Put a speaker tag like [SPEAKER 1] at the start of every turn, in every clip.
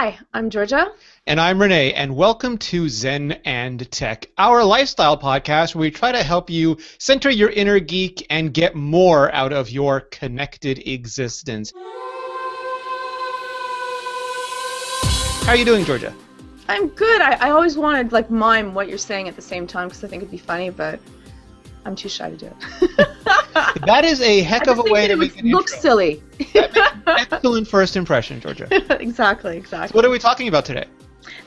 [SPEAKER 1] Hi, I'm Georgia.
[SPEAKER 2] And I'm Rene, and welcome to Zen and Tech, our lifestyle podcast where we try to help you center your inner geek and get more out of your connected existence. How are you doing, Georgia?
[SPEAKER 1] I'm good. I always wanted like mime what you're saying at the same time because I think it'd be funny, but I'm too shy to do it.
[SPEAKER 2] That is a heck of a way to make an intro.
[SPEAKER 1] Looks silly.
[SPEAKER 2] Excellent first impression, Georgia.
[SPEAKER 1] Exactly.
[SPEAKER 2] So what are we talking about today?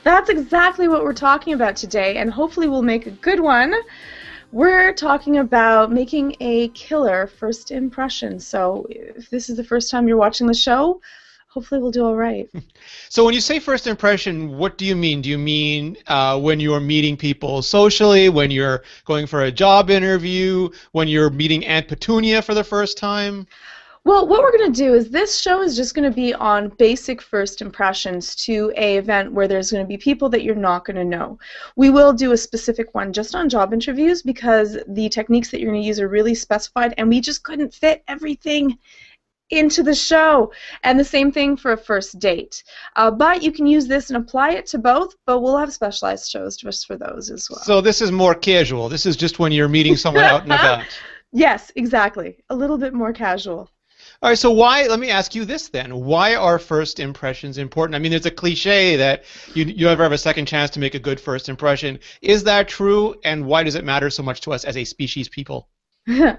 [SPEAKER 1] That's exactly what we're talking about today, and hopefully we'll make a good one. We're talking about making a killer first impression. So if this is the first time you're watching the show, hopefully we'll do all right.
[SPEAKER 2] So when you say first impression, what do you mean? Do you mean when you're meeting people socially, when you're going for a job interview, when you're meeting Aunt Petunia for the first time?
[SPEAKER 1] Well, what we're going to do is this show is just going to be on basic first impressions to an event where there's going to be people that you're not going to know. We will do a specific one just on job interviews because the techniques that you're going to use are really specified and we just couldn't fit everything into the show. And the same thing for a first date. But you can use this and apply it to both, but we'll have specialized shows just for those as well.
[SPEAKER 2] So this is more casual. This is just when you're meeting someone out and about.
[SPEAKER 1] Yes, exactly. A little bit more casual.
[SPEAKER 2] All right, so let me ask you this then. Why are first impressions important? I mean, there's a cliche that you never have a second chance to make a good first impression. Is that true, and why does it matter so much to us as a species people?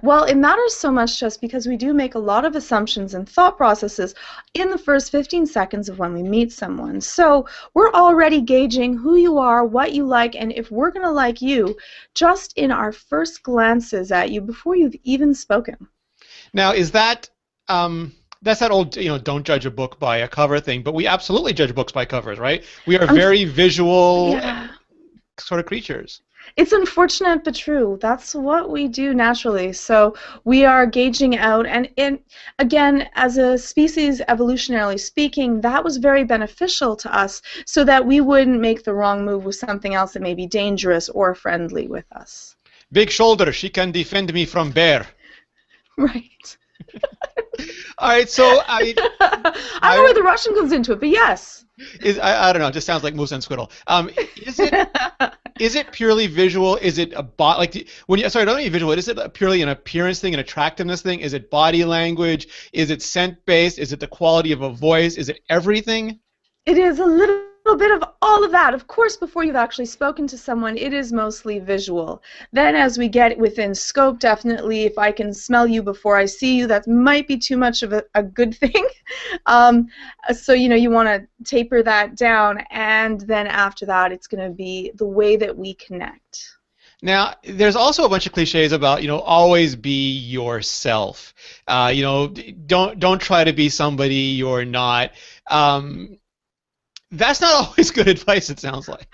[SPEAKER 1] Well, it matters so much just because we do make a lot of assumptions and thought processes in the first 15 seconds of when we meet someone. So we're already gauging who you are, what you like, and if we're going to like you just in our first glances at you before you've even spoken.
[SPEAKER 2] Now, is that... that's that old, don't judge a book by a cover thing, but we absolutely judge books by covers, right? We are very visual sort of creatures.
[SPEAKER 1] It's unfortunate but true. That's what we do naturally. So we are gauging out, and again, as a species, evolutionarily speaking, that was very beneficial to us so that we wouldn't make the wrong move with something else that may be dangerous or friendly with us.
[SPEAKER 2] Big shoulder, she can defend me from bear.
[SPEAKER 1] Right.
[SPEAKER 2] All right, so I
[SPEAKER 1] don't know where the Russian comes into it, but yes.
[SPEAKER 2] I don't know. It just sounds like moose and squirrel. Is it purely visual? Is it don't mean visual. Is it purely an appearance thing, an attractiveness thing? Is it body language? Is it scent based? Is it the quality of a voice? Is it everything?
[SPEAKER 1] It is a little bit of all of that. Of course, before you've actually spoken to someone, it is mostly visual. Then as we get within scope, definitely, if I can smell you before I see you, that might be too much of a good thing. So, you want to taper that down, and then after that, it's going to be the way that we connect.
[SPEAKER 2] Now, there's also a bunch of cliches about, always be yourself. Don't try to be somebody you're not. That's not always good advice, it sounds like.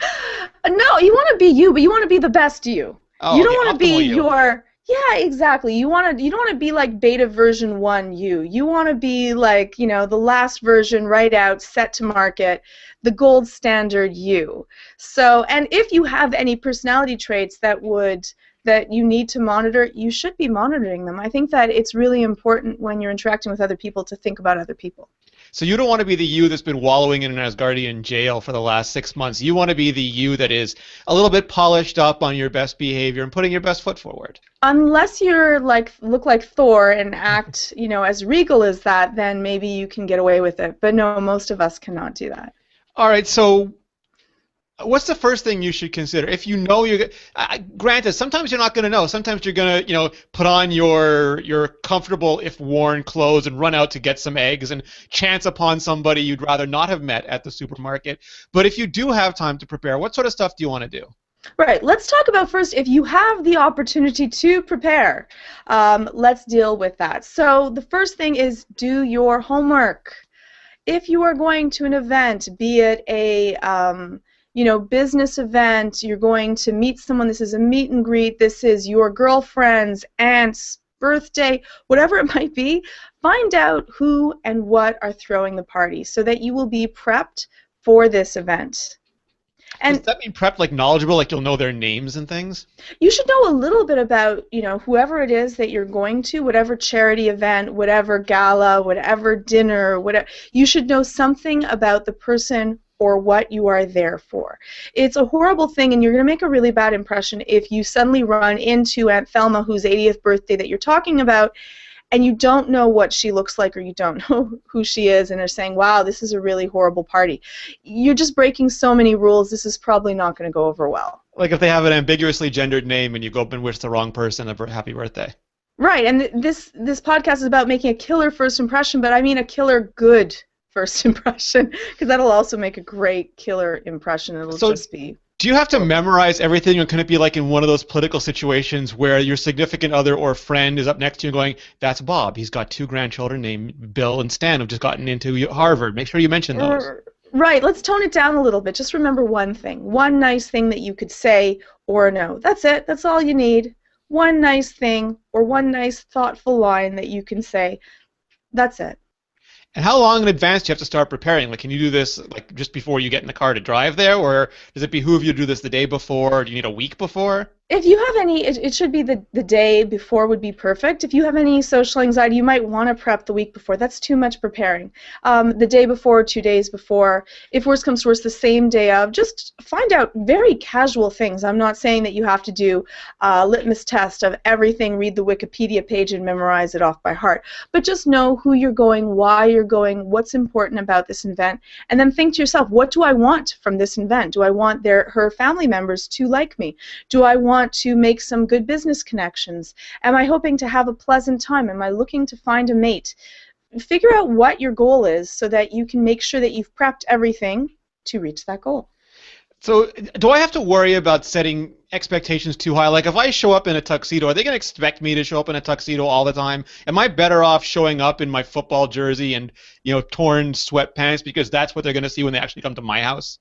[SPEAKER 1] No, you want to be you, but you want to be the best you.
[SPEAKER 2] Oh,
[SPEAKER 1] you don't want to be
[SPEAKER 2] you.
[SPEAKER 1] Yeah, exactly. You don't want to be like beta version 1 you. You want to be like, the last version right out, set to market, the gold standard you. So, and if you have any personality traits that you need to monitor, you should be monitoring them. I think that it's really important when you're interacting with other people to think about other people.
[SPEAKER 2] So you don't want to be the you that's been wallowing in an Asgardian jail for the last 6 months. You want to be the you that is a little bit polished up on your best behavior and putting your best foot forward.
[SPEAKER 1] Unless you're look like Thor and act, as regal as that, then maybe you can get away with it. But no, most of us cannot do that.
[SPEAKER 2] All right, so what's the first thing you should consider? If you know you're granted, sometimes you're not going to know. Sometimes you're going to, put on your comfortable, if worn, clothes and run out to get some eggs and chance upon somebody you'd rather not have met at the supermarket. But if you do have time to prepare, what sort of stuff do you want to do?
[SPEAKER 1] Right. Let's talk about first, if you have the opportunity to prepare, let's deal with that. So the first thing is do your homework. If you are going to an event, be it a business event, you're going to meet someone, this is a meet and greet, this is your girlfriend's aunt's birthday, whatever it might be, find out who and what are throwing the party so that you will be prepped for this event. And
[SPEAKER 2] does that mean prepped, like knowledgeable, like you'll know their names and things?
[SPEAKER 1] You should know a little bit about, whoever it is that you're going to, whatever charity event, whatever gala, whatever dinner, whatever. You should know something about the person or what you are there for. It's a horrible thing, and you're going to make a really bad impression if you suddenly run into Aunt Thelma, whose 80th birthday that you're talking about, and you don't know what she looks like or you don't know who she is, and are saying, wow, this is a really horrible party. You're just breaking so many rules. This is probably not going to go over well.
[SPEAKER 2] Like if they have an ambiguously gendered name and you go up and wish the wrong person a happy birthday.
[SPEAKER 1] Right, and this podcast is about making a killer first impression, but I mean a killer good first impression, because that'll also make a great killer impression. It'll just be...
[SPEAKER 2] Do you have to memorize everything, or can it be like in one of those political situations where your significant other or friend is up next to you going, that's Bob, he's got 2 grandchildren named Bill and Stan who've just gotten into Harvard. Make sure you mention those.
[SPEAKER 1] Right, let's tone it down a little bit. Just remember one thing. One nice thing that you could say or no. That's it. That's all you need. One nice thing or one nice thoughtful line that you can say. That's it.
[SPEAKER 2] And how long in advance do you have to start preparing? Like, can you do this like just before you get in the car to drive there, or does it behoove you to do this the day before, or do you need a week before?
[SPEAKER 1] If you have any, it should be the day before would be perfect. If you have any social anxiety, you might want to prep the week before. That's too much preparing. The day before, 2 days before. If worse comes to worse, the same day of. Just find out very casual things. I'm not saying that you have to do a litmus test of everything, read the Wikipedia page and memorize it off by heart. But just know who you're going, why you're going, what's important about this event, and then think to yourself, what do I want from this event? Do I want her family members to like me? Do I want to make some good business connections? Am I hoping to have a pleasant time? Am I looking to find a mate? Figure out what your goal is so that you can make sure that you've prepped everything to reach that goal.
[SPEAKER 2] So do I have to worry about setting expectations too high? Like if I show up in a tuxedo, are they going to expect me to show up in a tuxedo all the time? Am I better off showing up in my football jersey and, torn sweatpants because that's what they're going to see when they actually come to my house?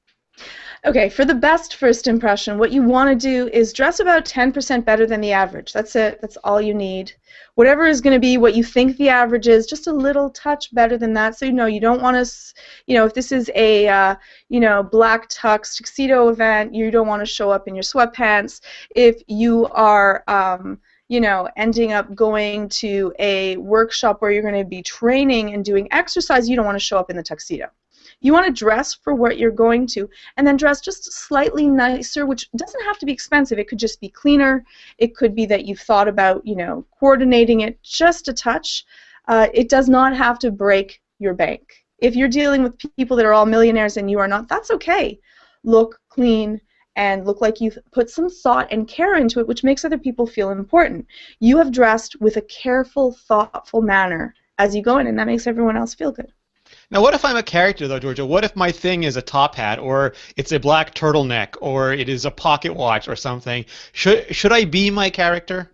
[SPEAKER 1] Okay, for the best first impression, what you want to do is dress about 10% better than the average. That's it. That's all you need. Whatever is going to be what you think the average is, just a little touch better than that. So you don't want to, if this is a black tuxedo event, you don't want to show up in your sweatpants. If you are ending up going to a workshop where you're going to be training and doing exercise, you don't want to show up in the tuxedo. You want to dress for what you're going to, and then dress just slightly nicer, which doesn't have to be expensive. It could just be cleaner. It could be that you've thought about, coordinating it just a touch. It does not have to break your bank. If you're dealing with people that are all millionaires and you are not, that's okay. Look clean and look like you've put some thought and care into it, which makes other people feel important. You have dressed with a careful, thoughtful manner as you go in, and that makes everyone else feel good.
[SPEAKER 2] Now, what if I'm a character, though, Georgia? What if my thing is a top hat, or it's a black turtleneck, or it is a pocket watch or something? Should I be my character?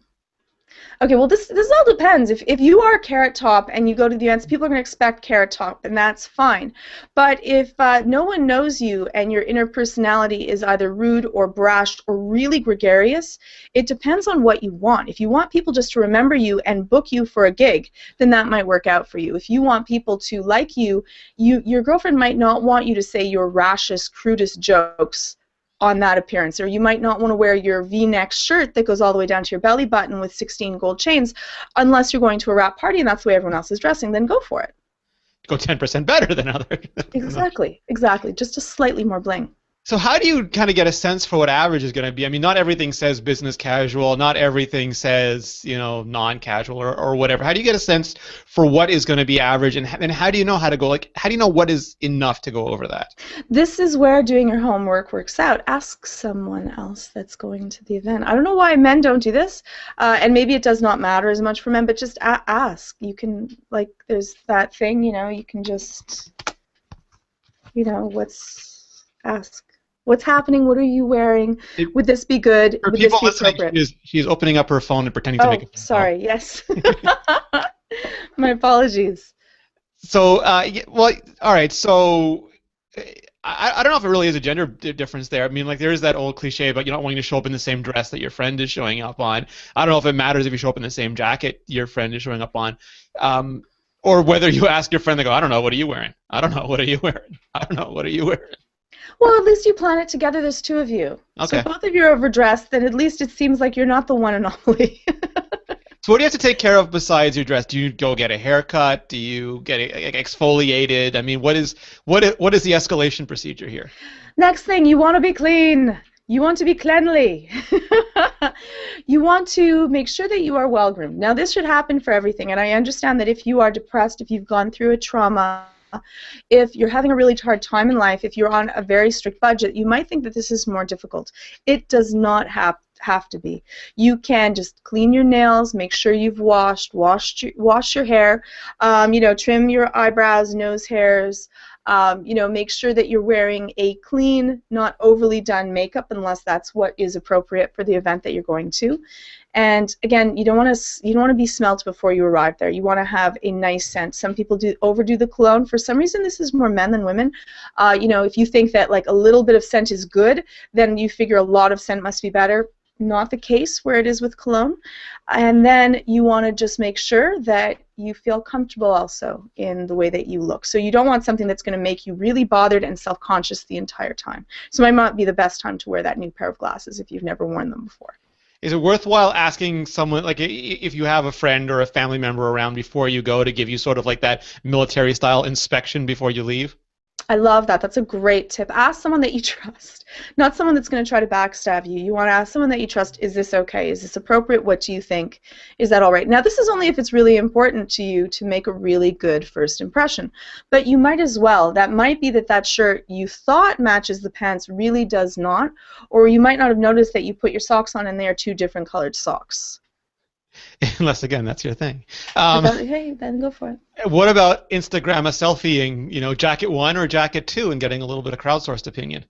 [SPEAKER 1] Okay, well, this all depends. If you are Carrot Top and you go to the events, people are going to expect Carrot Top, and that's fine. But if no one knows you and your inner personality is either rude or brash or really gregarious, it depends on what you want. If you want people just to remember you and book you for a gig, then that might work out for you. If you want people to like you, your girlfriend might not want you to say your rashest, crudest jokes on that appearance, or you might not want to wear your V-neck shirt that goes all the way down to your belly button with 16 gold chains unless you're going to a wrap party and that's the way everyone else is dressing. Then go for it.
[SPEAKER 2] Go 10% better than others.
[SPEAKER 1] Exactly, just a slightly more bling.
[SPEAKER 2] So how do you kind of get a sense for what average is going to be? I mean, not everything says business casual, not everything says, non-casual or whatever. How do you get a sense for what is going to be average, and how do you know how to go, how do you know what is enough to go over that?
[SPEAKER 1] This is where doing your homework works out. Ask someone else that's going to the event. I don't know why men don't do this, and maybe it does not matter as much for men, but just ask. You can, there's that thing, you can just, ask. What's happening? What are you wearing? Would this be good?
[SPEAKER 2] For
[SPEAKER 1] Would
[SPEAKER 2] people
[SPEAKER 1] this be
[SPEAKER 2] listening, she's opening up her phone and pretending to make a phone
[SPEAKER 1] sorry,
[SPEAKER 2] call.
[SPEAKER 1] yes. My apologies.
[SPEAKER 2] So, all right, so I don't know if it really is a gender difference there. I mean, there is that old cliche about you not wanting to show up in the same dress that your friend is showing up on. I don't know if it matters if you show up in the same jacket your friend is showing up on. Or whether you ask your friend, they go, I don't know, what are you wearing? I don't know, what are you wearing? I don't know, what are you wearing?
[SPEAKER 1] Well, at least you plan it together. There's two of you.
[SPEAKER 2] Okay.
[SPEAKER 1] So both of you are overdressed, then at least it seems like you're not the one anomaly.
[SPEAKER 2] So what do you have to take care of besides your dress? Do you go get a haircut? Do you get exfoliated? I mean, what is the escalation procedure here?
[SPEAKER 1] Next thing, you want to be clean. You want to be cleanly. You want to make sure that you are well groomed. Now, this should happen for everything, and I understand that if you are depressed, if you've gone through a trauma, if you're having a really hard time in life, if you're on a very strict budget, you might think that this is more difficult. It does not have to be. You can just clean your nails, make sure you've wash your hair, trim your eyebrows, nose hairs, make sure that you're wearing a clean, not overly done makeup unless that's what is appropriate for the event that you're going to. And again, you don't want to be smelt before you arrive there. You want to have a nice scent. Some people overdo the cologne. For some reason, this is more men than women. If you think that like a little bit of scent is good, then you figure a lot of scent must be better. Not the case where it is with cologne. And then you want to just make sure that you feel comfortable also in the way that you look. So you don't want something that's going to make you really bothered and self-conscious the entire time. So it might not be the best time to wear that new pair of glasses if you've never worn them before.
[SPEAKER 2] Is it worthwhile asking someone, like if you have a friend or a family member around before you go, to give you sort of like that military-style inspection before you leave?
[SPEAKER 1] I love that. That's a great tip. Ask someone that you trust, not someone that's going to try to backstab you. You want to ask someone that you trust, is this okay? Is this appropriate? What do you think? Is that all right? Now, this is only if it's really important to you to make a really good first impression. But you might as well. That might be that shirt you thought matches the pants really does not, or you might not have noticed that you put your socks on and they are two different colored socks.
[SPEAKER 2] Unless, again, that's your thing.
[SPEAKER 1] Hey, then go for it.
[SPEAKER 2] What about Instagram a selfieing, jacket 1 or jacket 2 and getting a little bit of crowdsourced opinion?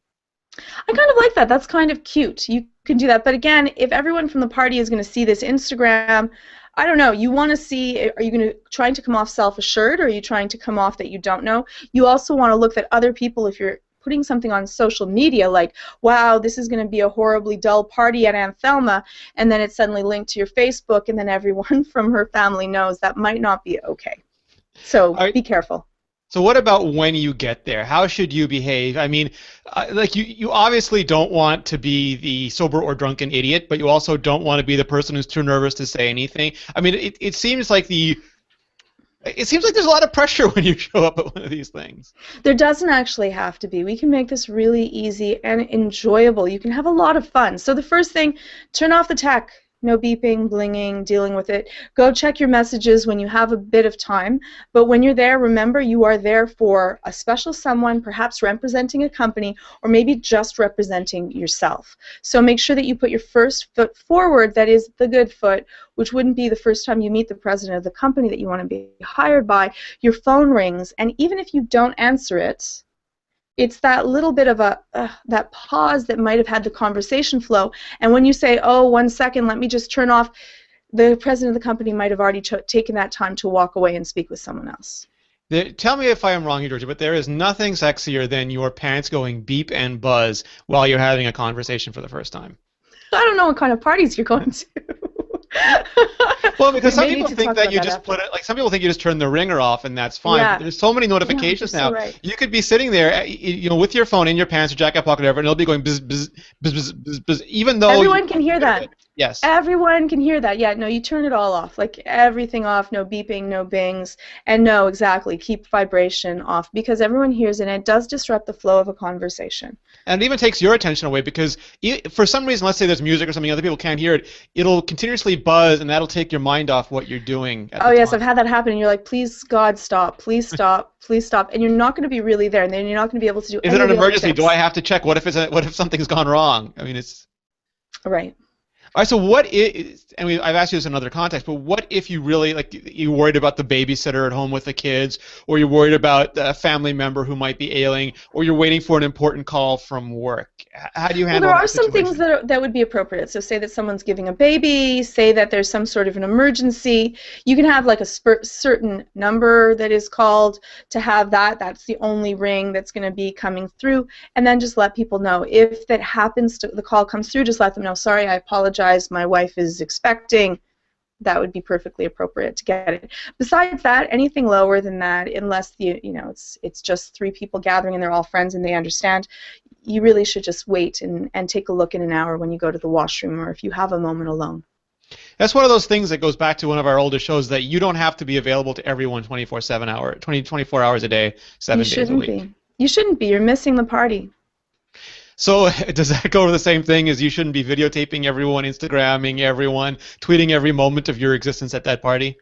[SPEAKER 1] I kind of like that. That's kind of cute. You can do that. But again, if everyone from the party is going to see this Instagram, I don't know. You want to see, are you going to trying to come off self-assured, or are you trying to come off that you don't know? You also want to look at other people. If you're putting something on social media like, wow, this is going to be a horribly dull party at Aunt Thelma, and then it's suddenly linked to your Facebook, and then everyone from her family knows, that might not be okay. So be careful.
[SPEAKER 2] So what about when you get there? How should you behave? I mean, you obviously don't want to be the sober or drunken idiot, but you also don't want to be the person who's too nervous to say anything. I mean, it seems like there's a lot of pressure when you show up at one of these things.
[SPEAKER 1] There doesn't actually have to be. We can make this really easy and enjoyable. You can have a lot of fun. So the first thing, turn off the tech. No beeping, blinging, dealing with it. Go check your messages when you have a bit of time. But when you're there, remember you are there for a special someone, perhaps representing a company, or maybe just representing yourself. So make sure that you put your first foot forward, that is the good foot, which wouldn't be the first time you meet the president of the company that you want to be hired by. Your phone rings, and even if you don't answer it, it's that little bit of that pause that might have had the conversation flow. And when you say, oh, 1 second, let me just turn off, the president of the company might have already taken that time to walk away and speak with someone else.
[SPEAKER 2] Tell me if I am wrong here, Georgia, but there is nothing sexier than your pants going beep and buzz while you're having a conversation for the first time.
[SPEAKER 1] I don't know what kind of parties you're going to.
[SPEAKER 2] Well, because some people think that you just put it, like some people think you just turn the ringer off and that's fine.
[SPEAKER 1] Yeah.
[SPEAKER 2] But there's so many notifications now.
[SPEAKER 1] So right.
[SPEAKER 2] You could be sitting there, with your phone in your pants or jacket pocket, or whatever, and it'll be going bzz, bzz, bzz, bzz, bzz, bzz, even though
[SPEAKER 1] everyone can hear that.
[SPEAKER 2] Yes.
[SPEAKER 1] Everyone can hear that. Yeah, no, you turn it all off. Like everything off, no beeping, no bings, and no, exactly, keep vibration off, because everyone hears it and it does disrupt the flow of a conversation.
[SPEAKER 2] And it even takes your attention away, because for some reason, let's say there's music or something, other people can't hear it, it'll continuously buzz and that'll take your mind off what you're doing at the
[SPEAKER 1] yes,
[SPEAKER 2] time.
[SPEAKER 1] I've had that happen, and you're like, please, God, stop, please stop, please stop, and you're not going to be really there, and then you're not going to be able to do
[SPEAKER 2] Is it an emergency? Do I have to check? What if something's gone wrong? I mean, it's...
[SPEAKER 1] Right.
[SPEAKER 2] All right, so what is, and I've asked you this in another context, but what if you really, you're worried about the babysitter at home with the kids, or you're worried about a family member who might be ailing, or you're waiting for an important call from work? How do you handle that?
[SPEAKER 1] Well, there are some things that would be appropriate. So say that someone's giving a baby, say that there's some sort of an emergency. You can have like a certain number that is called to have that. That's the only ring that's going to be coming through, and then just let people know. If that happens, the call comes through, just let them know, sorry, I apologize. My wife is expecting. That would be perfectly appropriate to get it. Besides that, anything lower than that, unless it's just 3 people gathering and they're all friends and they understand, you really should just wait and take a look in an hour when you go to the washroom, or if you have a moment alone.
[SPEAKER 2] That's one of those things that goes back to one of our older shows that you don't have to be available to everyone 24 hours a day,
[SPEAKER 1] You
[SPEAKER 2] 7 days a
[SPEAKER 1] shouldn't
[SPEAKER 2] week.
[SPEAKER 1] be. You shouldn't be. You're missing the party.
[SPEAKER 2] So does that go to the same thing as you shouldn't be videotaping everyone, Instagramming everyone, tweeting every moment of your existence at that party?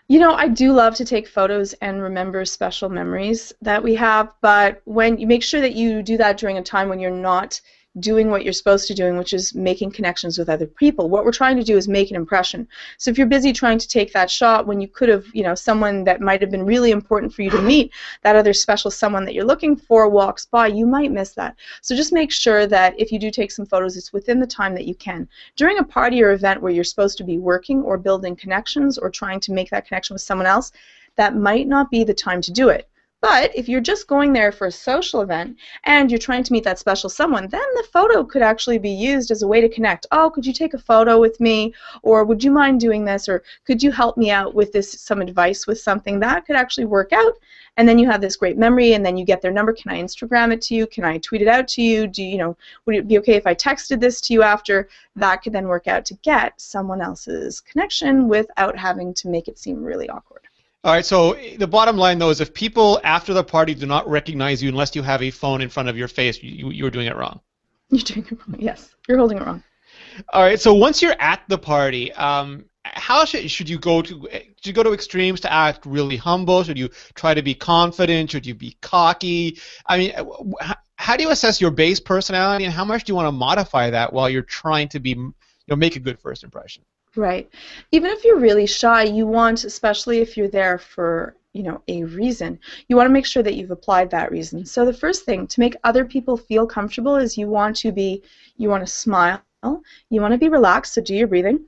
[SPEAKER 1] You know, I do love to take photos and remember special memories that we have, but when you make sure that you do that during a time when you're not doing what you're supposed to doing, which is making connections with other people. What we're trying to do is make an impression. So if you're busy trying to take that shot when you could have, you know, someone that might have been really important for you to meet, that other special someone that you're looking for walks by, you might miss that. So just make sure that if you do take some photos, it's within the time that you can. During a party or event where you're supposed to be working or building connections or trying to make that connection with someone else, that might not be the time to do it. But if you're just going there for a social event and you're trying to meet that special someone, then the photo could actually be used as a way to connect. Oh, could you take a photo with me? Or would you mind doing this? Or could you help me out with this, some advice with something? That could actually work out. And then you have this great memory, and then you get their number. Can I Instagram it to you? Can I tweet it out to you? Would it be okay if I texted this to you after? That could then work out to get someone else's connection without having to make it seem really awkward.
[SPEAKER 2] All right, so the bottom line, though, is if people after the party do not recognize you unless you have a phone in front of your face, you're doing it wrong.
[SPEAKER 1] You're doing it wrong, yes. You're holding it wrong.
[SPEAKER 2] All right, so once you're at the party, how should you go to? Should you go to extremes to act really humble? Should you try to be confident? Should you be cocky? I mean, how do you assess your base personality, and how much do you want to modify that while you're trying to be, make a good first impression?
[SPEAKER 1] Right. Even if you're really shy, you want, especially if you're there for, a reason, you want to make sure that you've applied that reason. So the first thing to make other people feel comfortable is you want to smile, you want to be relaxed, so do your breathing.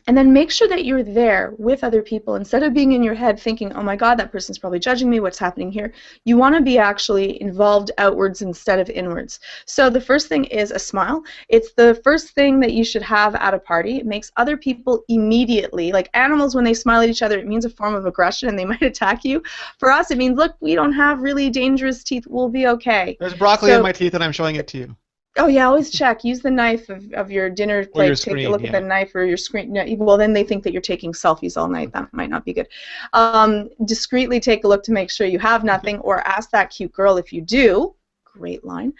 [SPEAKER 1] And then make sure that you're there with other people. Instead of being in your head thinking, oh my God, that person's probably judging me, what's happening here? You want to be actually involved outwards instead of inwards. So the first thing is a smile. It's the first thing that you should have at a party. It makes other people immediately, like animals when they smile at each other, it means a form of aggression and they might attack you. For us, it means, look, we don't have really dangerous teeth. We'll be okay.
[SPEAKER 2] There's broccoli in my teeth and I'm showing it to you.
[SPEAKER 1] Oh yeah, always check. Use the knife of your dinner plate.
[SPEAKER 2] Your
[SPEAKER 1] Take
[SPEAKER 2] screen,
[SPEAKER 1] a look at the knife or your screen. No, well, then they think that you're taking selfies all night. That might not be good. Discreetly take a look to make sure you have nothing, or ask that cute girl if you do. Great line.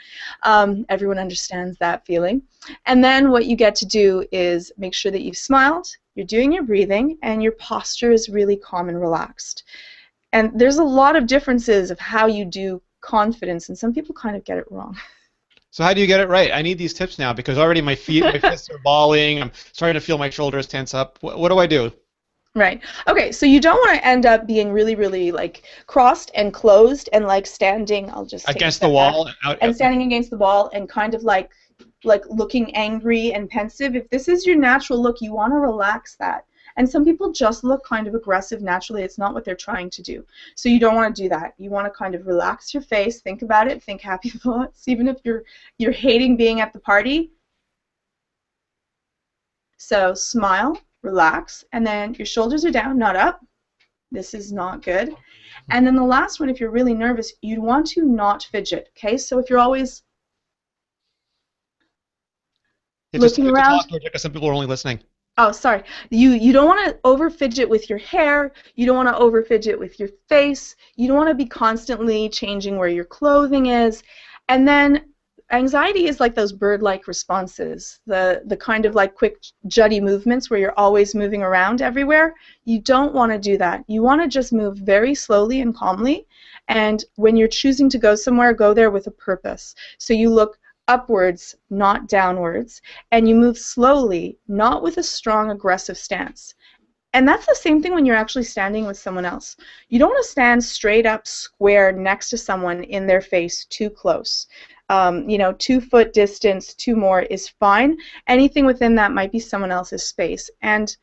[SPEAKER 1] Everyone understands that feeling. And then what you get to do is make sure that you've smiled, you're doing your breathing, and your posture is really calm and relaxed. And there's a lot of differences of how you do confidence, and some people kind of get it wrong.
[SPEAKER 2] So how do you get it right? I need these tips now because already my fists are balling. I'm starting to feel my shoulders tense up. What do I do?
[SPEAKER 1] Right. Okay, so you don't want to end up being really, really like crossed and closed and like standing. I'll just
[SPEAKER 2] against the wall
[SPEAKER 1] and standing against the wall and kind of like looking angry and pensive. If this is your natural look, you want to relax that. And some people just look kind of aggressive naturally. It's not what they're trying to do. So you don't want to do that. You want to kind of relax your face, think about it, think happy thoughts, even if you're hating being at the party. So smile, relax, and then your shoulders are down, not up. This is not good. And then the last one, if you're really nervous, you want to not fidget, okay? So if you're always looking around.
[SPEAKER 2] Talk because some people are only listening.
[SPEAKER 1] Oh, sorry. You don't want to over fidget with your hair. You don't want to over fidget with your face. You don't want to be constantly changing where your clothing is. And then anxiety is like those bird-like responses, the kind of like quick juddy movements where you're always moving around everywhere. You don't want to do that. You want to just move very slowly and calmly. And when you're choosing to go somewhere, go there with a purpose. So you look upwards, not downwards, and you move slowly, not with a strong aggressive stance. And that's the same thing when you're actually standing with someone else. You don't want to stand straight up square next to someone in their face too close. 2 foot distance, 2 more is fine. Anything within that might be someone else's space. And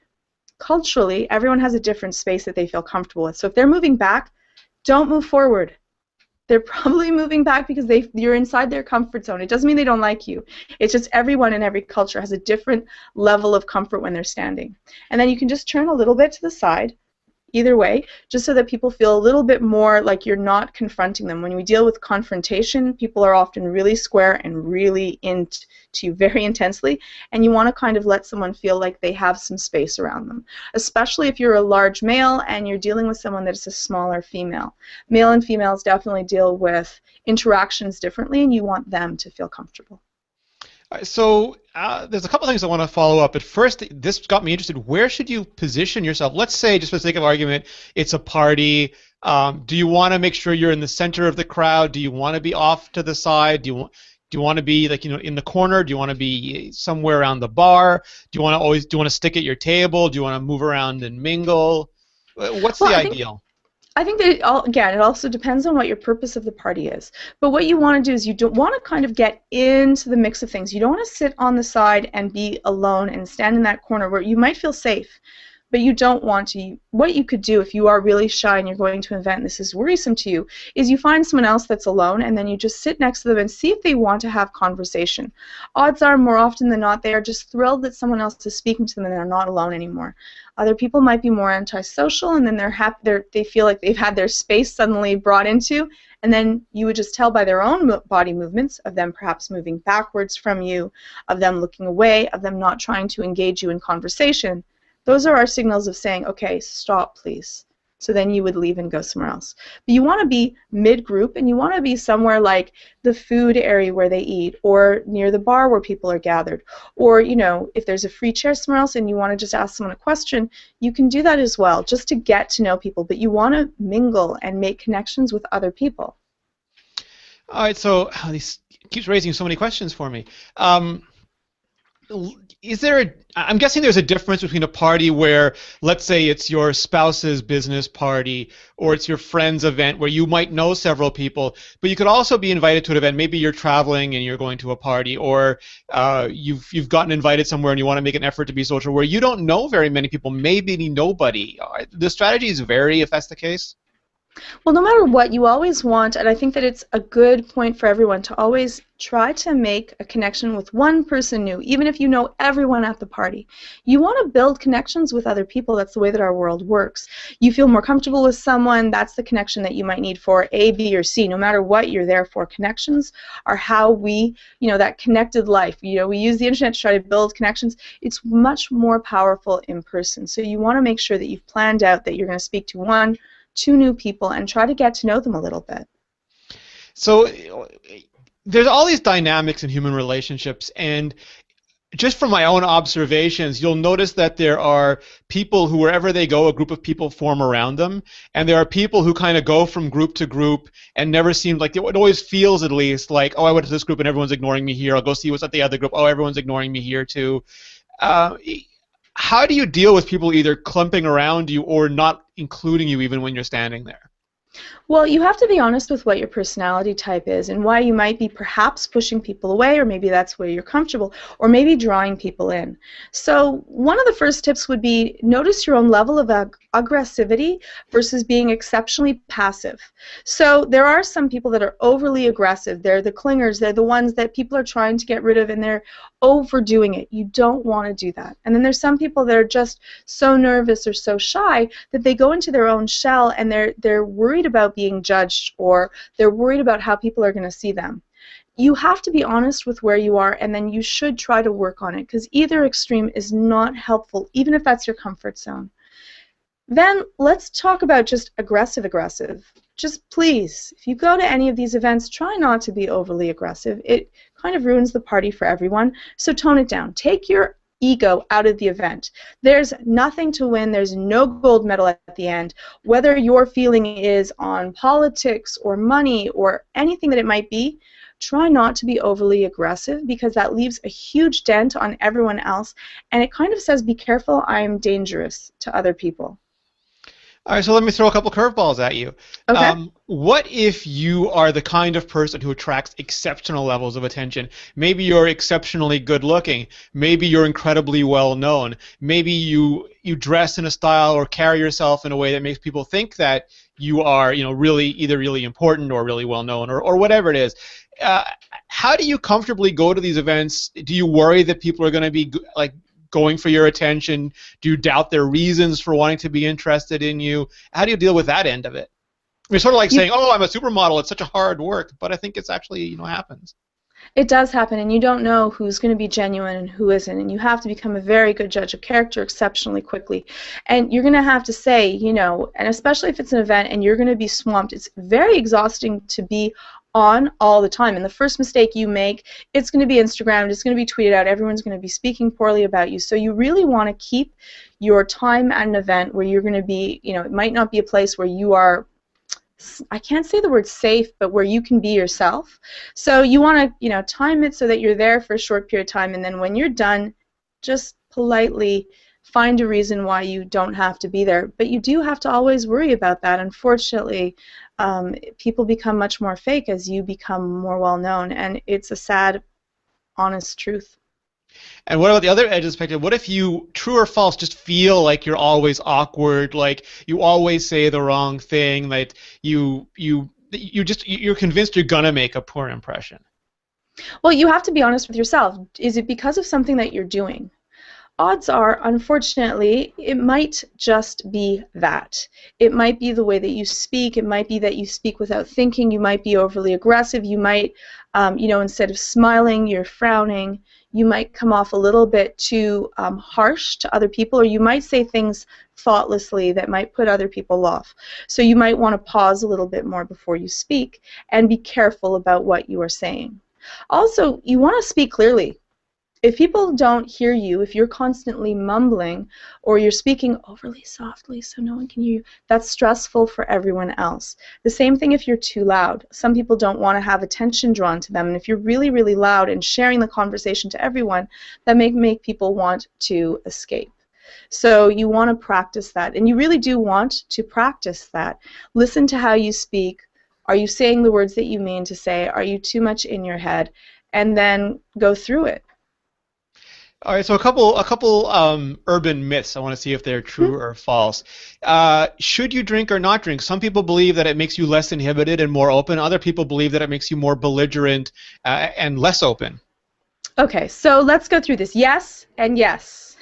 [SPEAKER 1] culturally, everyone has a different space that they feel comfortable with. So if they're moving back, don't move forward. They're probably moving back because you're inside their comfort zone. It doesn't mean they don't like you. It's just everyone in every culture has a different level of comfort when they're standing. And then you can just turn a little bit to the side. either way, just so that people feel a little bit more like you're not confronting them. When we deal with confrontation, people are often really square and really into you very intensely, and you want to kind of let someone feel like they have some space around them, especially if you're a large male and you're dealing with someone that's a smaller female. Male and females definitely deal with interactions differently, and you want them to feel comfortable.
[SPEAKER 2] So there's a couple things I want to follow up. At first, this got me interested. Where should you position yourself? Let's say, just for the sake of argument, it's a party. Do you want to make sure you're in the center of the crowd? Do you want to be off to the side? Do you want to be like in the corner? Do you want to be somewhere around the bar? Do you want to stick at your table? Do you want to move around and mingle? What's the ideal?
[SPEAKER 1] I think that, it also depends on what your purpose of the party is. But what you want to do is you don't want to kind of get into the mix of things. You don't want to sit on the side and be alone and stand in that corner where you might feel safe, but you don't want to. What you could do if you are really shy and you're going to an event and this is worrisome to you is you find someone else that's alone and then you just sit next to them and see if they want to have conversation. Odds are, more often than not, they are just thrilled that someone else is speaking to them and they're not alone anymore. Other people might be more antisocial, and then they feel like they've had their space suddenly brought into, and then you would just tell by their own body movements of them perhaps moving backwards from you, of them looking away, of them not trying to engage you in conversation. Those are our signals of saying, okay, stop, please. So then you would leave and go somewhere else. But you want to be mid-group, and you want to be somewhere like the food area where they eat, or near the bar where people are gathered, or if there's a free chair somewhere else and you want to just ask someone a question, you can do that as well, just to get to know people. But you want to mingle and make connections with other people.
[SPEAKER 2] All right, so this keeps raising so many questions for me. I'm guessing there's a difference between a party where, let's say it's your spouse's business party or it's your friend's event where you might know several people, but you could also be invited to an event. Maybe you're traveling and you're going to a party, or you've gotten invited somewhere and you want to make an effort to be social where you don't know very many people, maybe nobody. The strategies vary if that's the case.
[SPEAKER 1] Well, no matter what, you always want, and I think that it's a good point for everyone to always try to make a connection with one person new, even if you know everyone at the party. You want to build connections with other people. That's the way that our world works. You feel more comfortable with someone, that's the connection that you might need for A, B, or C. No matter what you're there for, connections are how we, that connected life. We use the internet to try to build connections. It's much more powerful in person. So you want to make sure that you've planned out that you're going to speak to 2 new people and try to get to know them a little bit.
[SPEAKER 2] So there's all these dynamics in human relationships, and just from my own observations, you'll notice that there are people who, wherever they go, a group of people form around them, and there are people who kind of go from group to group and never seem like, it always feels at least like, oh, I went to this group and everyone's ignoring me here, I'll go see what's at the other group, oh, everyone's ignoring me here too. How do you deal with people either clumping around you or not including you even when you're standing there?
[SPEAKER 1] Well, you have to be honest with what your personality type is and why you might be perhaps pushing people away, or maybe that's where you're comfortable, or maybe drawing people in. So one of the first tips would be notice your own level of aggressivity versus being exceptionally passive. So there are some people that are overly aggressive. They're the clingers. They're the ones that people are trying to get rid of, and they're overdoing it. You don't want to do that. And then there's some people that are just so nervous or so shy that they go into their own shell and they're worried about being judged, or they're worried about how people are going to see them. You have to be honest with where you are, and then you should try to work on it, because either extreme is not helpful, even if that's your comfort zone. Then let's talk about just aggressive. Just please, if you go to any of these events, try not to be overly aggressive. It kind of ruins the party for everyone, so tone it down. Take your ego out of the event. There's nothing to win. There's no gold medal at the end. Whether your feeling is on politics or money or anything that it might be, try not to be overly aggressive, because that leaves a huge dent on everyone else, and it kind of says, be careful, I am dangerous to other people.
[SPEAKER 2] All right, so let me throw a couple curveballs at you.
[SPEAKER 1] Okay.
[SPEAKER 2] What if you are the kind of person who attracts exceptional levels of attention? Maybe you're exceptionally good looking. Maybe you're incredibly well known. Maybe you dress in a style or carry yourself in a way that makes people think that you are, really either really important or really well known, or whatever it is. How do you comfortably go to these events? Do you worry that people are going to be going for your attention? Do you doubt their reasons for wanting to be interested in you? How do you deal with that end of it? I mean, sort of like saying, "Oh, I'm a supermodel. It's such a hard work," but I think it's actually, happens.
[SPEAKER 1] It does happen, and you don't know who's going to be genuine and who isn't, and you have to become a very good judge of character exceptionally quickly. And you're going to have to say, and especially if it's an event and you're going to be swamped, it's very exhausting to be on all the time. And the first mistake you make, it's going to be Instagrammed, it's going to be tweeted out, everyone's going to be speaking poorly about you. So you really want to keep your time at an event where you're going to be, it might not be a place where you are, I can't say the word safe, but where you can be yourself. So you want to, time it so that you're there for a short period of time, and then when you're done, just politely find a reason why you don't have to be there. But you do have to always worry about that. Unfortunately, people become much more fake as you become more well-known, and it's a sad, honest truth.
[SPEAKER 2] And what about the other edge of the spectrum? What if you, true or false, just feel like you're always awkward, like you always say the wrong thing, like you're convinced you're gonna make a poor impression?
[SPEAKER 1] Well, you have to be honest with yourself. Is it because of something that you're doing? Odds are, unfortunately, it might just be that. It might be the way that you speak. It might be that you speak without thinking. You might be overly aggressive. You might, instead of smiling, you're frowning. You might come off a little bit too harsh to other people, or you might say things thoughtlessly that might put other people off. So you might want to pause a little bit more before you speak and be careful about what you are saying. Also, you want to speak clearly. If people don't hear you, if you're constantly mumbling or you're speaking overly softly so no one can hear you, that's stressful for everyone else. The same thing if you're too loud. Some people don't want to have attention drawn to them, and if you're really, really loud and sharing the conversation to everyone, that may make people want to escape. So you want to practice that, and you really do want to practice that. Listen to how you speak. Are you saying the words that you mean to say? Are you too much in your head? And then go through it.
[SPEAKER 2] All right, so a couple urban myths. I want to see if they're true or false. Should you drink or not drink? Some people believe that it makes you less inhibited and more open. Other people believe that it makes you more belligerent and less open.
[SPEAKER 1] Okay, so let's go through this. Yes and yes.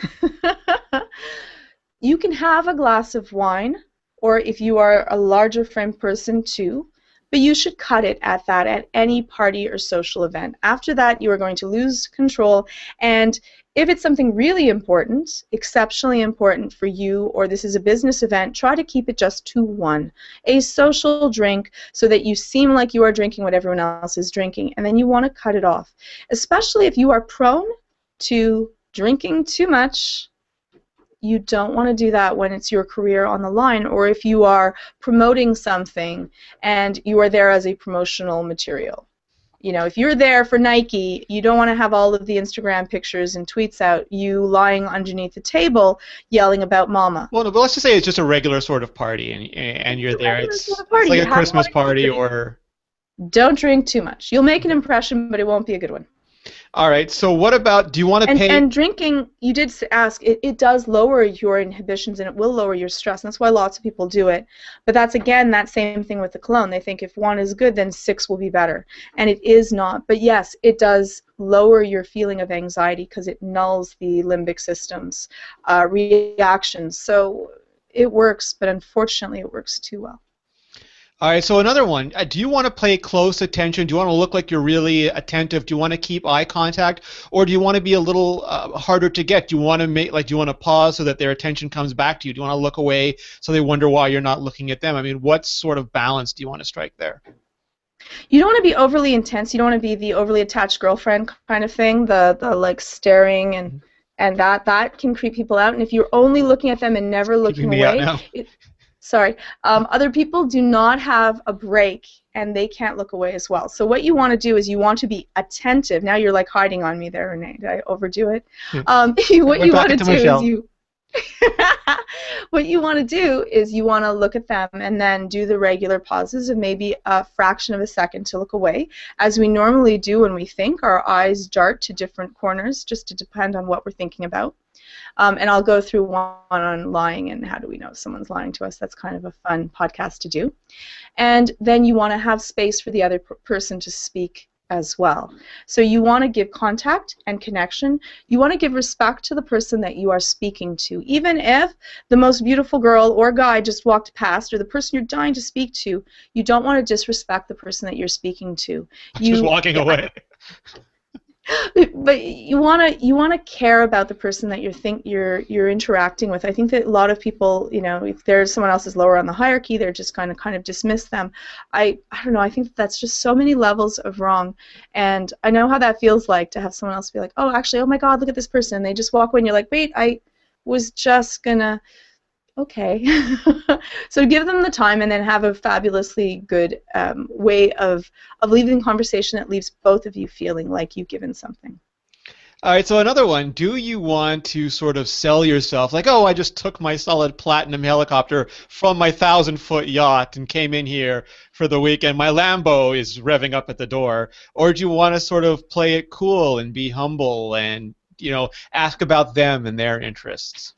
[SPEAKER 1] You can have a glass of wine, or if you are a larger frame person, two. But you should cut it at that at any party or social event. After that, you are going to lose control, and if it's something really important, exceptionally important for you, or this is a business event, try to keep it just to one. A social drink so that you seem like you are drinking what everyone else is drinking, and then you want to cut it off. Especially if you are prone to drinking too much. You don't want to do that when it's your career on the line, or if you are promoting something and you are there as a promotional material. If you're there for Nike, you don't want to have all of the Instagram pictures and tweets out you lying underneath the table yelling about mama.
[SPEAKER 2] Well, no, but let's just say it's just a regular sort of party, and you're there. It's like a Christmas party, or...
[SPEAKER 1] Don't drink too much. You'll make an impression, but it won't be a good one.
[SPEAKER 2] All right, so what about, do you want to pay...
[SPEAKER 1] And drinking, you did ask, it does lower your inhibitions and it will lower your stress, and that's why lots of people do it. But that's, again, that same thing with the cologne. They think if one is good, then 6 will be better. And it is not. But yes, it does lower your feeling of anxiety because it nulls the limbic system's reactions. So it works, but unfortunately it works too well.
[SPEAKER 2] All right, so another one. Do you want to pay close attention? Do you want to look like you're really attentive? Do you want to keep eye contact, or do you want to be a little harder to get? Do you want to do you want to pause so that their attention comes back to you? Do you want to look away so they wonder why you're not looking at them? I mean, what sort of balance do you want to strike there?
[SPEAKER 1] You don't want to be overly intense. You don't want to be the overly attached girlfriend kind of thing. The like staring and that can creep people out. And if you're only looking at them and never looking away. Sorry. Other people do not have a break, and they can't look away as well. So what you want to do is you want to be attentive. Now you're like hiding on me there, Rene. Did I overdo it? What you want to do is you... What you want to do is you want to look at them and then do the regular pauses of maybe a fraction of a second to look away. As we normally do when we think, our eyes dart to different corners just to depend on what we're thinking about. And I'll go through one on lying and how do we know if someone's lying to us. That's kind of a fun podcast to do. And then you want to have space for the other person to speak as well. So you want to give contact and connection. You want to give respect to the person that you are speaking to. Even if the most beautiful girl or guy just walked past, or the person you're dying to speak to, you don't want to disrespect the person that you're speaking to.
[SPEAKER 2] Just walking away.
[SPEAKER 1] But you wanna care about the person that you're interacting with. I think that a lot of people, if there's someone else is lower on the hierarchy, they're just kind of dismiss them. I don't know. I think that's just so many levels of wrong, and I know how that feels like to have someone else be like, oh, actually, oh my God, look at this person. And they just walk away, and you're like, wait, I was just gonna. Okay. So give them the time and then have a fabulously good way of leaving the conversation that leaves both of you feeling like you've given something.
[SPEAKER 2] All right, so another one. Do you want to sort of sell yourself? Like, oh, I just took my solid platinum helicopter from my 1,000-foot yacht and came in here for the weekend. My Lambo is revving up at the door. Or do you want to sort of play it cool and be humble and, ask about them and their interests?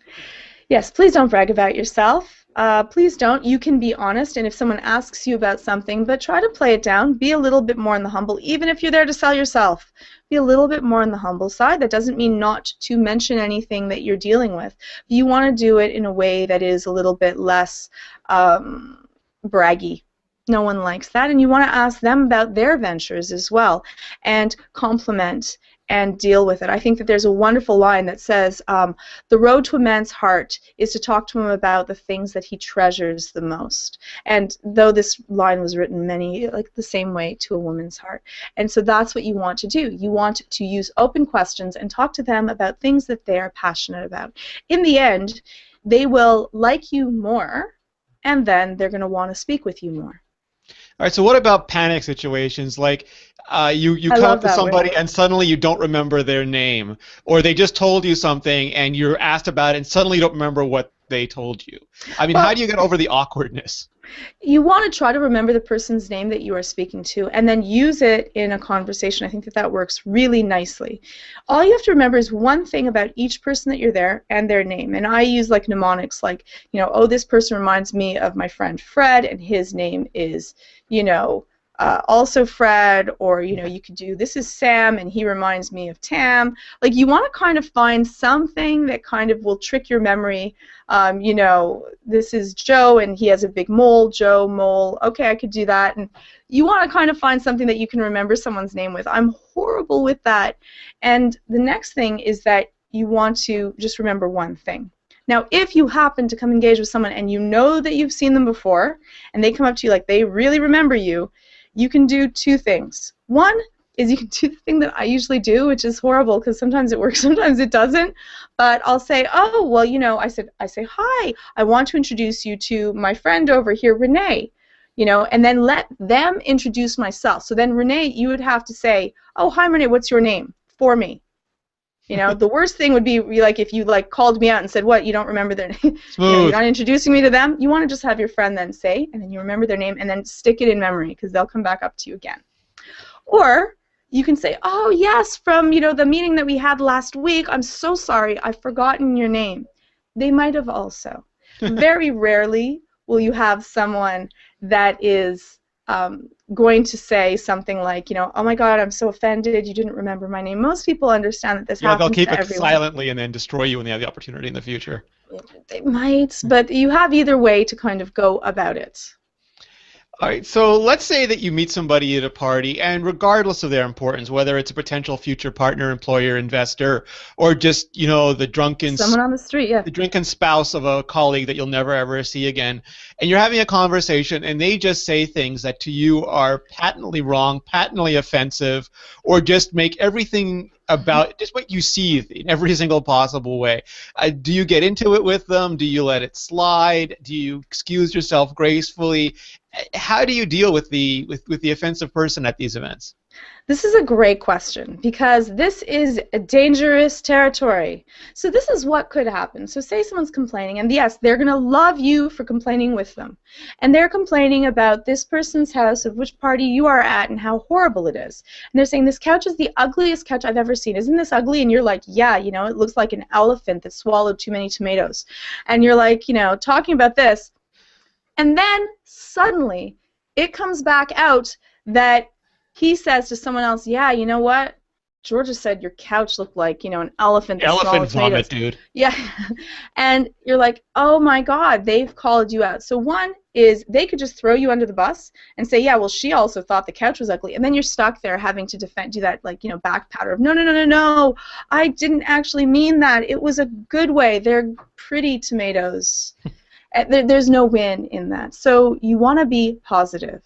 [SPEAKER 1] Yes, please don't brag about yourself. Please don't. You can be honest, and if someone asks you about something, but try to play it down. Be a little bit more on the humble, even if you're there to sell yourself. Be a little bit more on the humble side. That doesn't mean not to mention anything that you're dealing with. You want to do it in a way that is a little bit less braggy. No one likes that, and you want to ask them about their ventures as well, and compliment and deal with it. I think that there's a wonderful line that says, the road to a man's heart is to talk to him about the things that he treasures the most. And though this line was written the same way to a woman's heart. And so that's what you want to do. You want to use open questions and talk to them about things that they are passionate about. In the end, they will like you more, and then they're going to want to speak with you more.
[SPEAKER 2] All right, so what about panic situations? Like you come up to somebody and suddenly you don't remember their name, or they just told you something and you're asked about it and suddenly you don't remember what they told you. I mean, how do you get over the awkwardness?
[SPEAKER 1] You want to try to remember the person's name that you are speaking to and then use it in a conversation. I think that works really nicely. All you have to remember is one thing about each person that you're there and their name. And I use like mnemonics, like, oh, this person reminds me of my friend Fred, and his name is, also Fred, or you could do, this is Sam and he reminds me of Tam. Like, you want to kind of find something that kind of will trick your memory. This is Joe and he has a big mole, Joe mole. Okay, I could do that. And you want to kind of find something that you can remember someone's name with. I'm horrible with that. And the next thing is that you want to just remember one thing. Now, if you happen to come engage with someone and you know that you've seen them before and they come up to you like they really remember you, you can do two things. One is you can do the thing that I usually do, which is horrible because sometimes it works, sometimes it doesn't. But I'll say, oh, well, I say, hi, I want to introduce you to my friend over here, Rene, and then let them introduce myself. So then, Rene, you would have to say, oh, hi, Rene, what's your name? For me. The worst thing would be like if you called me out and said, what, you don't remember their name? You're not introducing me to them. You want to just have your friend then say, and then you remember their name, and then stick it in memory because they'll come back up to you again. Or you can say, oh, yes, from the meeting that we had last week, I'm so sorry, I've forgotten your name. They might have also. Very rarely will you have someone that is going to say something like, oh my God, I'm so offended, you didn't remember my name. Most people understand that this happens to everyone.
[SPEAKER 2] They'll keep it silently and then destroy you when they have the opportunity in the future.
[SPEAKER 1] They might, but you have either way to kind of go about it.
[SPEAKER 2] All right, so let's say that you meet somebody at a party, and regardless of their importance, whether it's a potential future partner, employer, investor, or just, the drunken
[SPEAKER 1] someone on the street, yeah,
[SPEAKER 2] the drunken spouse of a colleague that you'll never ever see again, and you're having a conversation, and they just say things that to you are patently wrong, patently offensive, or just make everything about just what you see in every single possible way. Do you get into it with them? Do you let it slide? Do you excuse yourself gracefully? How do you deal with the offensive person at these events?
[SPEAKER 1] This is a great question because this is a dangerous territory. So this is what could happen. So say someone's complaining, and yes, they're going to love you for complaining with them. And they're complaining about this person's house, of which party you are at, and how horrible it is. And they're saying, this couch is the ugliest couch I've ever seen. Isn't this ugly? And you're like, yeah, it looks like an elephant that swallowed too many tomatoes. And you're like, talking about this. And then suddenly it comes back out that he says to someone else, yeah, you know what? Georgia said your couch looked like, an elephant the smell
[SPEAKER 2] Elephant
[SPEAKER 1] of
[SPEAKER 2] vomit,
[SPEAKER 1] tomatoes.
[SPEAKER 2] dude.
[SPEAKER 1] Yeah. And you're like, oh my God, they've called you out. So one is they could just throw you under the bus and say, yeah, well, she also thought the couch was ugly. And then you're stuck there having to do that, like, back patter of, no, no, no, no, no, I didn't actually mean that. It was a good way. They're pretty tomatoes. There's no win in that. So you want to be positive.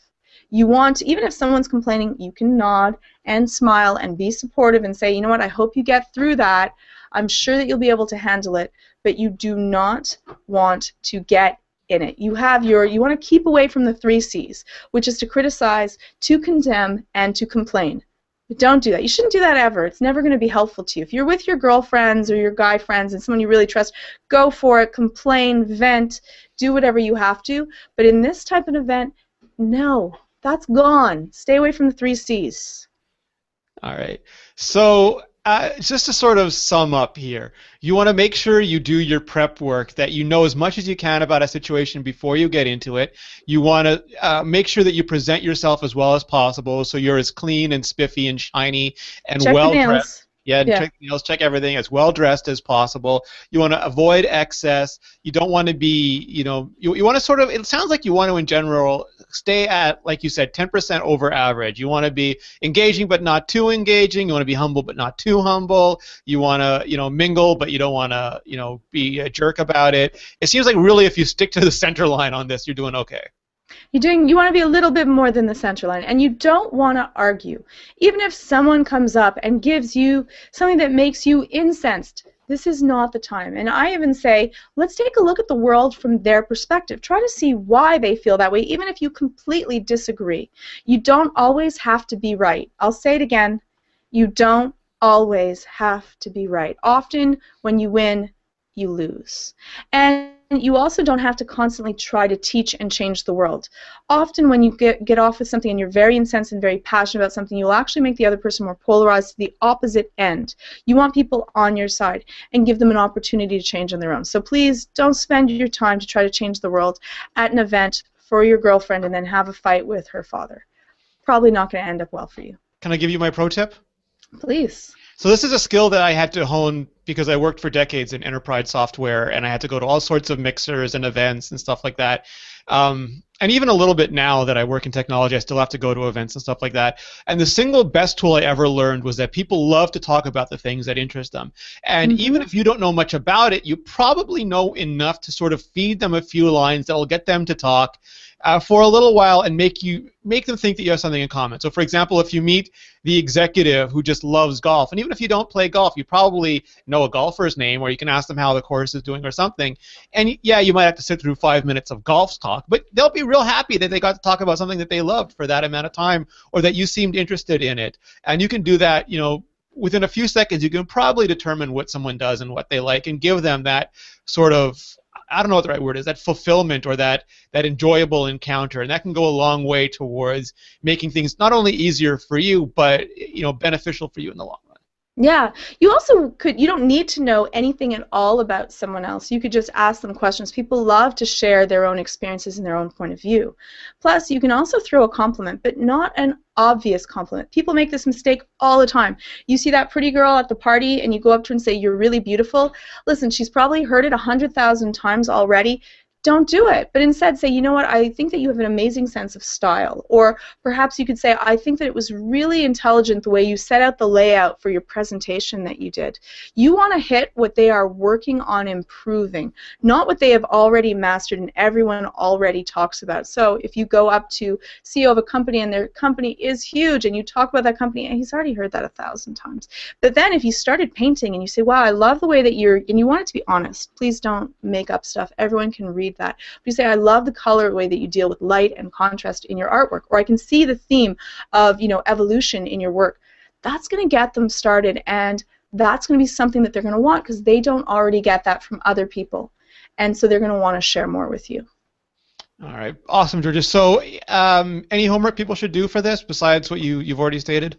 [SPEAKER 1] You want, even if someone's complaining, you can nod and smile and be supportive and say, you know what, I hope you get through that. I'm sure that you'll be able to handle it, but you do not want to get in it. You want to keep away from the 3 C's, which is to criticize, to condemn, and to complain. But don't do that. You shouldn't do that ever. It's never going to be helpful to you. If you're with your girlfriends or your guy friends and someone you really trust, go for it, complain, vent, do whatever you have to. But in this type of event, no. That's gone. Stay away from the 3 C's.
[SPEAKER 2] All right. So just to sort of sum up here, you want to make sure you do your prep work, that you know as much as you can about a situation before you get into it. You want to make sure that you present yourself as well as possible, so you're as clean and spiffy and shiny and
[SPEAKER 1] Check
[SPEAKER 2] well
[SPEAKER 1] the nails.
[SPEAKER 2] dressed. Yeah, and check nails, check everything as well dressed as possible. You want to avoid excess. You don't want to be, you want to sort of, it sounds like you want to, in general, stay at, like you said, 10% over average. You want to be engaging but not too engaging. You want to be humble but not too humble. You want to, mingle, but you don't want to, be a jerk about it. It seems like really if you stick to the center line on this, you're doing okay.
[SPEAKER 1] You want to be a little bit more than the center line, and you don't want to argue. Even if someone comes up and gives you something that makes you incensed, this is not the time. And I even say, let's take a look at the world from their perspective. Try to see why they feel that way, even if you completely disagree. You don't always have to be right. I'll say it again. You don't always have to be right. Often, when you win, you lose. And you also don't have to constantly try to teach and change the world. Often when you get off with something and you're very incensed and very passionate about something, you'll actually make the other person more polarized to the opposite end. You want people on your side and give them an opportunity to change on their own. So please don't spend your time to try to change the world at an event for your girlfriend and then have a fight with her father. Probably not going to end up well for you.
[SPEAKER 2] Can I give you my pro tip?
[SPEAKER 1] Please.
[SPEAKER 2] So this is a skill that I had to hone because I worked for decades in enterprise software, and I had to go to all sorts of mixers and events and stuff like that. And even a little bit now that I work in technology, I still have to go to events and stuff like that. And the single best tool I ever learned was that people love to talk about the things that interest them. And even if you don't know much about it, you probably know enough to sort of feed them a few lines that will get them to talk for a little while and make them think that you have something in common. So for example, if you meet the executive who just loves golf, and even if you don't play golf, you probably know a golfer's name, or you can ask them how the course is doing or something. And yeah, you might have to sit through 5 minutes of golf talk, but they'll be real happy that they got to talk about something that they loved for that amount of time, or that you seemed interested in it. And you can do that, within a few seconds. You can probably determine what someone does and what they like, and give them that sort of, I don't know what the right word is, that fulfillment or that enjoyable encounter. And that can go a long way towards making things not only easier for you, but beneficial for you in the long run.
[SPEAKER 1] Yeah, you don't need to know anything at all about someone else. You could just ask them questions. People love to share their own experiences and their own point of view. Plus, you can also throw a compliment, but not an obvious compliment. People make this mistake all the time. You see that pretty girl at the party and you go up to her and say, "You're really beautiful." Listen, she's probably heard it 100,000 times already. Don't do it, but instead say, "You know what, I think that you have an amazing sense of style." Or perhaps you could say, "I think that it was really intelligent the way you set out the layout for your presentation that you did." You want to hit what they are working on improving, not what they have already mastered and everyone already talks about. So if you go up to CEO of a company and their company is huge and you talk about that company, and he's already heard that 1,000 times. But then if you started painting and you say, "Wow, I love the way that and you want it to be honest. Please don't make up stuff. Everyone can read that. But you say, "I love the color way that you deal with light and contrast in your artwork," or "I can see the theme of evolution in your work." That's going to get them started, and that's going to be something that they're going to want because they don't already get that from other people, and so they're going to want to share more with you.
[SPEAKER 2] All right, awesome, Georgia. So, any homework people should do for this besides what you've already stated?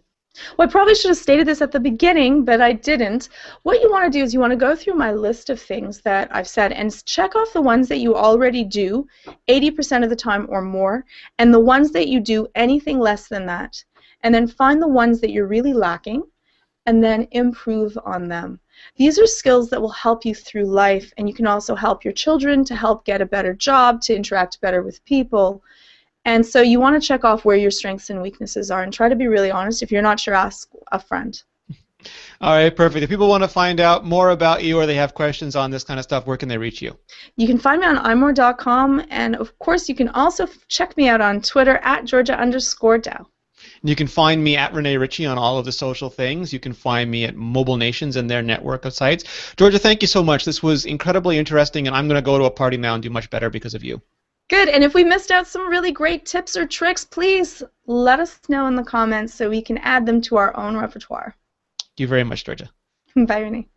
[SPEAKER 1] Well, I probably should have stated this at the beginning, but I didn't. What you want to do is you want to go through my list of things that I've said and check off the ones that you already do 80% of the time or more, and the ones that you do anything less than that. And then find the ones that you're really lacking, and then improve on them. These are skills that will help you through life, and you can also help your children to help get a better job, to interact better with people. And so you want to check off where your strengths and weaknesses are and try to be really honest. If you're not sure, ask a friend.
[SPEAKER 2] All right, perfect. If people want to find out more about you or they have questions on this kind of stuff, where can they reach you?
[SPEAKER 1] You can find me on iMore.com, and of course you can also check me out on Twitter at Georgia_Dow.
[SPEAKER 2] You can find me at Rene Ritchie on all of the social things. You can find me at Mobile Nations and their network of sites. Georgia, thank you so much. This was incredibly interesting, and I'm going to go to a party now and do much better because of you.
[SPEAKER 1] Good, and if we missed out some really great tips or tricks, please let us know in the comments so we can add them to our own repertoire.
[SPEAKER 2] Thank you very much, Georgia.
[SPEAKER 1] Bye, Rene.